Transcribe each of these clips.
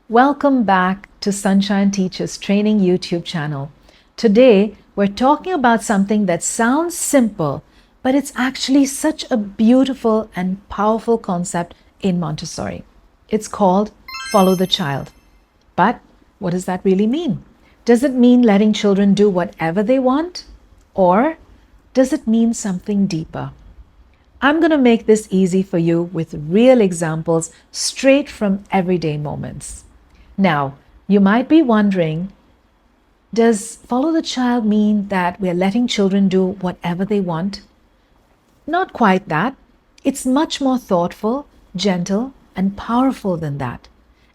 Welcome back to Sunshine Teachers Training YouTube channel. Today, we're talking about something that sounds simple, but it's actually such a beautiful and powerful concept in Montessori. It's called follow the child. But what does that really mean? Does it mean letting children do whatever they want? Or does it mean something deeper? I'm going to make this easy for you with real examples straight from everyday moments. Now, you might be wondering, does follow the child mean that we're letting children do whatever they want? Not quite that. It's much more thoughtful, gentle, and powerful than that.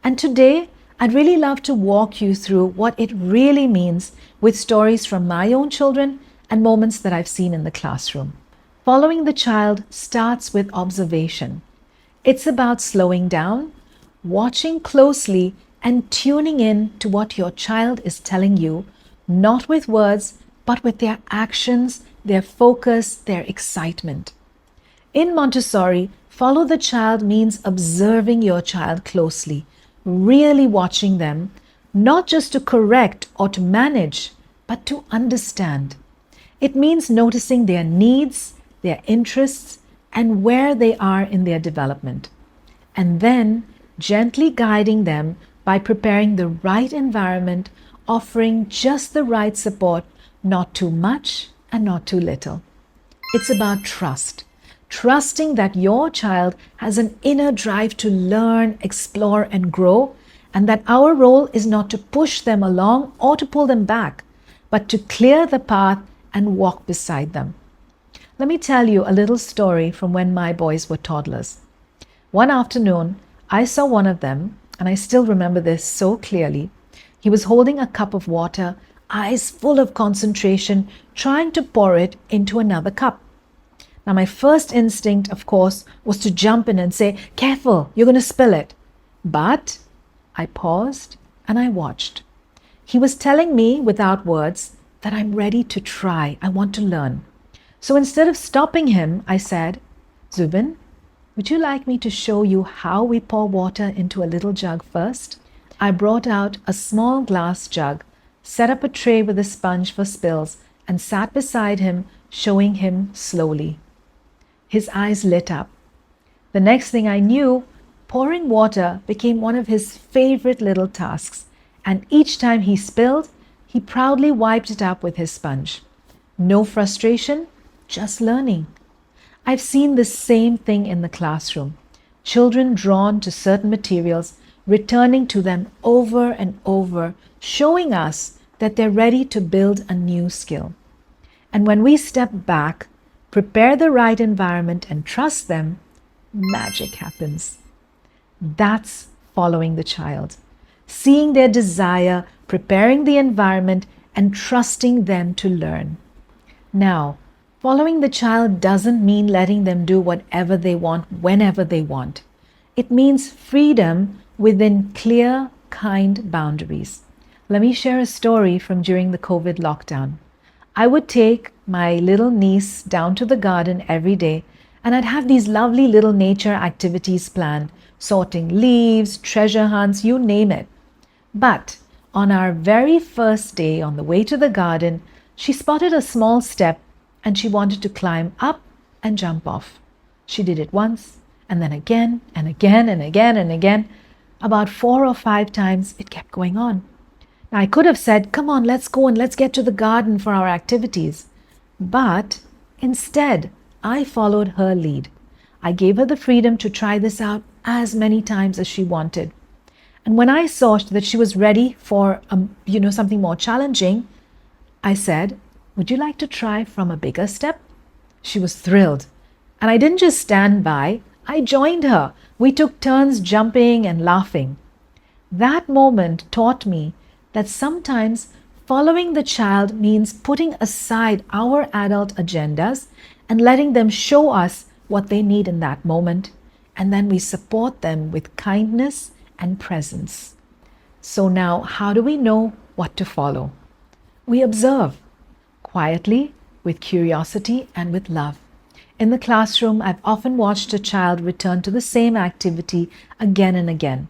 And today, I'd really love to walk you through what it really means with stories from my own children and moments that I've seen in the classroom. Following the child starts with observation. It's about slowing down, watching closely, and tuning in to what your child is telling you, not with words, but with their actions, their focus, their excitement. In Montessori, follow the child means observing your child closely, really watching them, not just to correct or to manage, but to understand. It means noticing their needs, their interests, and where they are in their development. And then gently guiding them by preparing the right environment, offering just the right support, not too much and not too little. It's about trust. Trusting that your child has an inner drive to learn, explore, and grow, and that our role is not to push them along or to pull them back, but to clear the path and walk beside them. Let me tell you a little story from when my boys were toddlers. One afternoon, I saw one of them, and I still remember this so clearly. He was holding a cup of water, eyes full of concentration, trying to pour it into another cup. Now, my first instinct, of course, was to jump in and say, "Careful, you're going to spill it." But I paused and I watched. He was telling me without words that I'm ready to try. I want to learn. So instead of stopping him, I said, "Zubin, would you like me to show you how we pour water into a little jug first?" I brought out a small glass jug, set up a tray with a sponge for spills, and sat beside him, showing him slowly. His eyes lit up. The next thing I knew, pouring water became one of his favorite little tasks, and each time he spilled, he proudly wiped it up with his sponge. No frustration, just learning. I've seen the same thing in the classroom. Children drawn to certain materials, returning to them over and over, showing us that they're ready to build a new skill. And when we step back, prepare the right environment, and trust them, magic happens. That's following the child. Seeing their desire, preparing the environment, and trusting them to learn. Now, following the child doesn't mean letting them do whatever they want, whenever they want. It means freedom within clear, kind boundaries. Let me share a story from during the COVID lockdown. I would take my little niece down to the garden every day, and I'd have these lovely little nature activities planned, sorting leaves, treasure hunts, you name it. But on our very first day on the way to the garden, she spotted a small step and she wanted to climb up and jump off. She did it once, and then again, and again, and again, and again. About 4 or 5 times, it kept going on. Now, I could have said, "Come on, let's go and let's get to the garden for our activities." But instead, I followed her lead. I gave her the freedom to try this out as many times as she wanted. And when I saw that she was ready for something more challenging, I said, "Would you like to try from a bigger step?" She was thrilled. And I didn't just stand by, I joined her. We took turns jumping and laughing. That moment taught me that sometimes following the child means putting aside our adult agendas and letting them show us what they need in that moment. And then we support them with kindness and presence. So now, how do we know what to follow? We observe quietly, with curiosity, and with love. In the classroom, I've often watched a child return to the same activity again and again.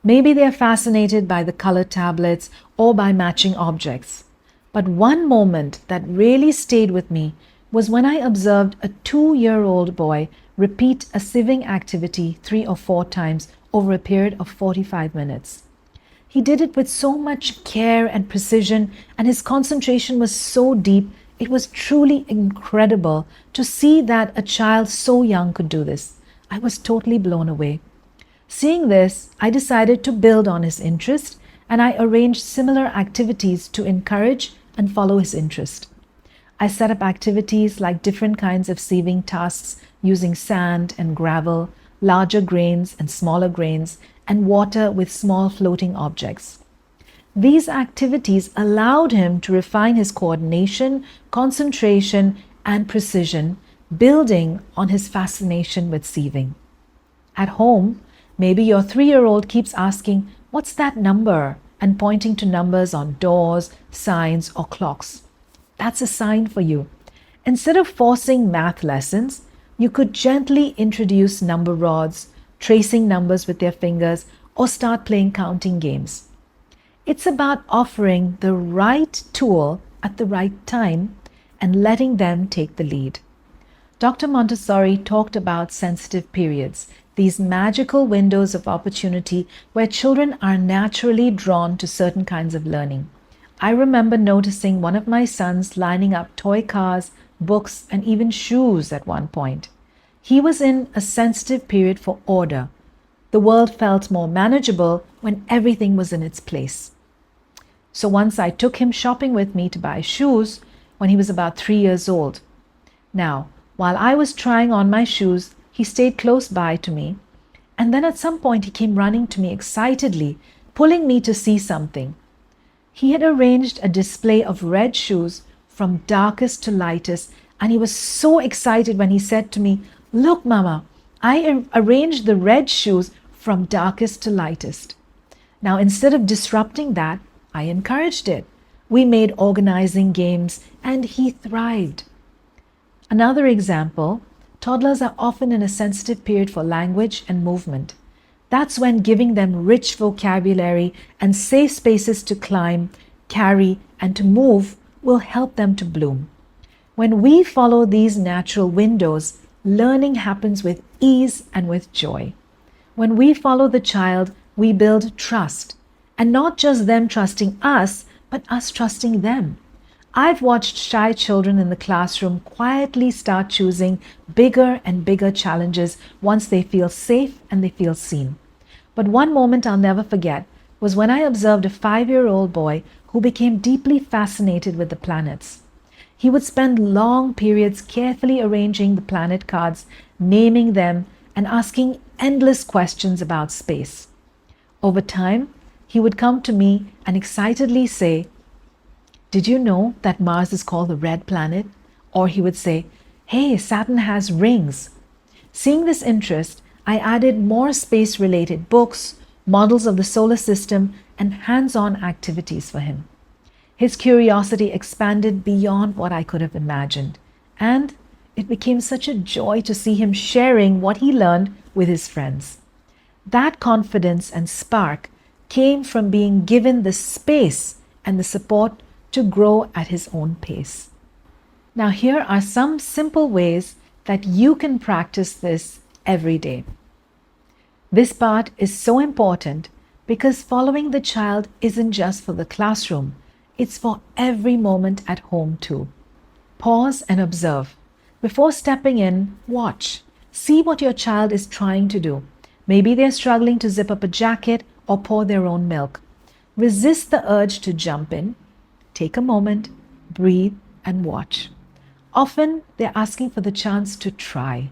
Maybe they're fascinated by the color tablets or by matching objects. But one moment that really stayed with me was when I observed a 2-year-old boy repeat a sieving activity 3 or 4 times over a period of 45 minutes. He did it with so much care and precision, and his concentration was so deep. It was truly incredible to see that a child so young could do this. I was totally blown away. Seeing this, I decided to build on his interest, and I arranged similar activities to encourage and follow his interest. I set up activities like different kinds of sieving tasks using sand and gravel, larger grains and smaller grains, and water with small floating objects. These activities allowed him to refine his coordination, concentration, and precision, building on his fascination with sieving. At home, maybe your 3-year-old keeps asking, "What's that number?" and pointing to numbers on doors, signs, or clocks. That's a sign for you. Instead of forcing math lessons, you could gently introduce number rods, tracing numbers with their fingers, or start playing counting games. It's about offering the right tool at the right time and letting them take the lead. Dr. Montessori talked about sensitive periods, these magical windows of opportunity where children are naturally drawn to certain kinds of learning. I remember noticing one of my sons lining up toy cars, books, and even shoes at one point. He was in a sensitive period for order. The world felt more manageable when everything was in its place. So once I took him shopping with me to buy shoes when he was about 3 years old. Now, while I was trying on my shoes, he stayed close by to me, and then at some point he came running to me excitedly, pulling me to see something. He had arranged a display of red shoes from darkest to lightest, and he was so excited when he said to me, "Look, Mama, I arranged the red shoes from darkest to lightest." Now, instead of disrupting that, I encouraged it. We made organizing games, and he thrived. Another example, toddlers are often in a sensitive period for language and movement. That's when giving them rich vocabulary and safe spaces to climb, carry, and to move will help them to bloom. When we follow these natural windows, learning happens with ease and with joy. When we follow the child, we build trust, and not just them trusting us, but us trusting them. I've watched shy children in the classroom quietly start choosing bigger and bigger challenges once they feel safe and they feel seen. But one moment I'll never forget was when I observed a 5-year-old boy who became deeply fascinated with the planets. He would spend long periods carefully arranging the planet cards, naming them, and asking endless questions about space. Over time, he would come to me and excitedly say, "Did you know that Mars is called the red planet?" Or he would say, "Hey, Saturn has rings." Seeing this interest, I added more space-related books, models of the solar system, and hands-on activities for him. His curiosity expanded beyond what I could have imagined, and it became such a joy to see him sharing what he learned with his friends. That confidence and spark came from being given the space and the support to grow at his own pace. Now, here are some simple ways that you can practice this every day. This part is so important because following the child isn't just for the classroom, it's for every moment at home too. Pause and observe. Before stepping in, watch. See what your child is trying to do. Maybe they're struggling to zip up a jacket or pour their own milk. Resist the urge to jump in. Take a moment, breathe, and watch. Often, they're asking for the chance to try.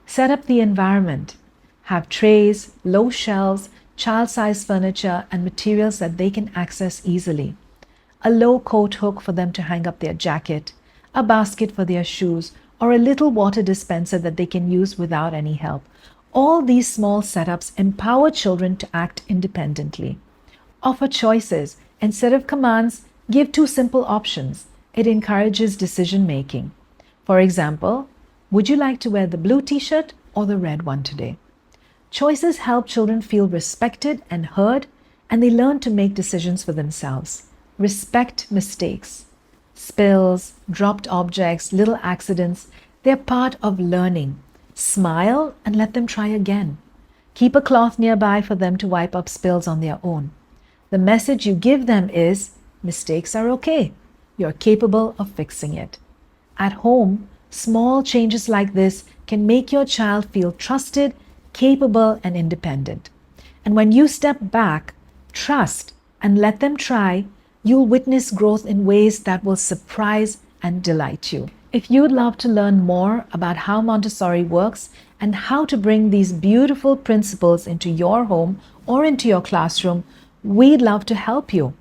Set up the environment. Have trays, low shelves, child-sized furniture, and materials that they can access easily. A low coat hook for them to hang up their jacket, a basket for their shoes, or a little water dispenser that they can use without any help. All these small setups empower children to act independently. Offer choices. Instead of commands, give 2 simple options. It encourages decision making. For example, would you like to wear the blue t-shirt or the red one today? Choices help children feel respected and heard, and they learn to make decisions for themselves. Respect mistakes. Spills, dropped objects, little accidents, they're part of learning. Smile and let them try again. Keep a cloth nearby for them to wipe up spills on their own. The message you give them is, mistakes are okay. You're capable of fixing it. At home, small changes like this can make your child feel trusted, capable, and independent. And when you step back, trust, and let them try, you'll witness growth in ways that will surprise and delight you. If you'd love to learn more about how Montessori works and how to bring these beautiful principles into your home or into your classroom, we'd love to help you.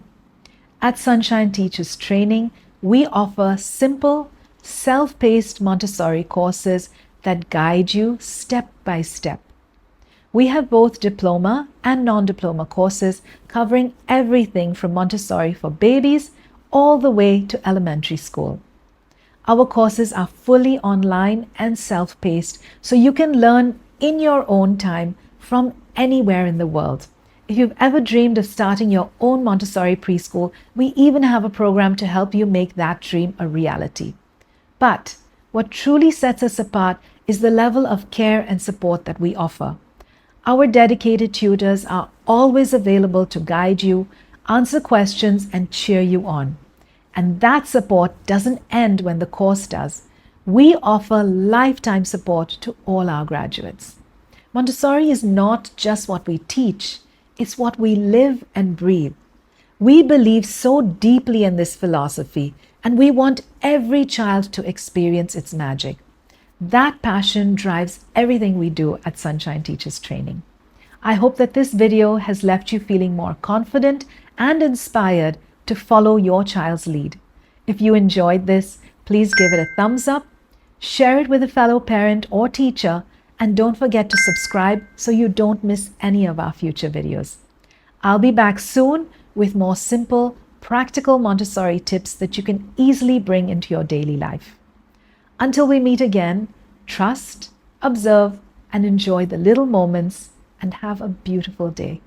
At Sunshine Teachers Training, we offer simple, self-paced Montessori courses that guide you step by step. We have both diploma and non-diploma courses covering everything from Montessori for babies all the way to elementary school. Our courses are fully online and self-paced, so you can learn in your own time from anywhere in the world. If you've ever dreamed of starting your own Montessori preschool, we even have a program to help you make that dream a reality. But what truly sets us apart is the level of care and support that we offer. Our dedicated tutors are always available to guide you, answer questions, and cheer you on. And that support doesn't end when the course does. We offer lifetime support to all our graduates. Montessori is not just what we teach, it's what we live and breathe. We believe so deeply in this philosophy, and we want every child to experience its magic. That passion drives everything we do at Sunshine Teachers Training. I hope that this video has left you feeling more confident and inspired to follow your child's lead. If you enjoyed this, please give it a thumbs up, share it with a fellow parent or teacher, and don't forget to subscribe so you don't miss any of our future videos. I'll be back soon with more simple, practical Montessori tips that you can easily bring into your daily life. Until we meet again, trust, observe, and enjoy the little moments, and have a beautiful day.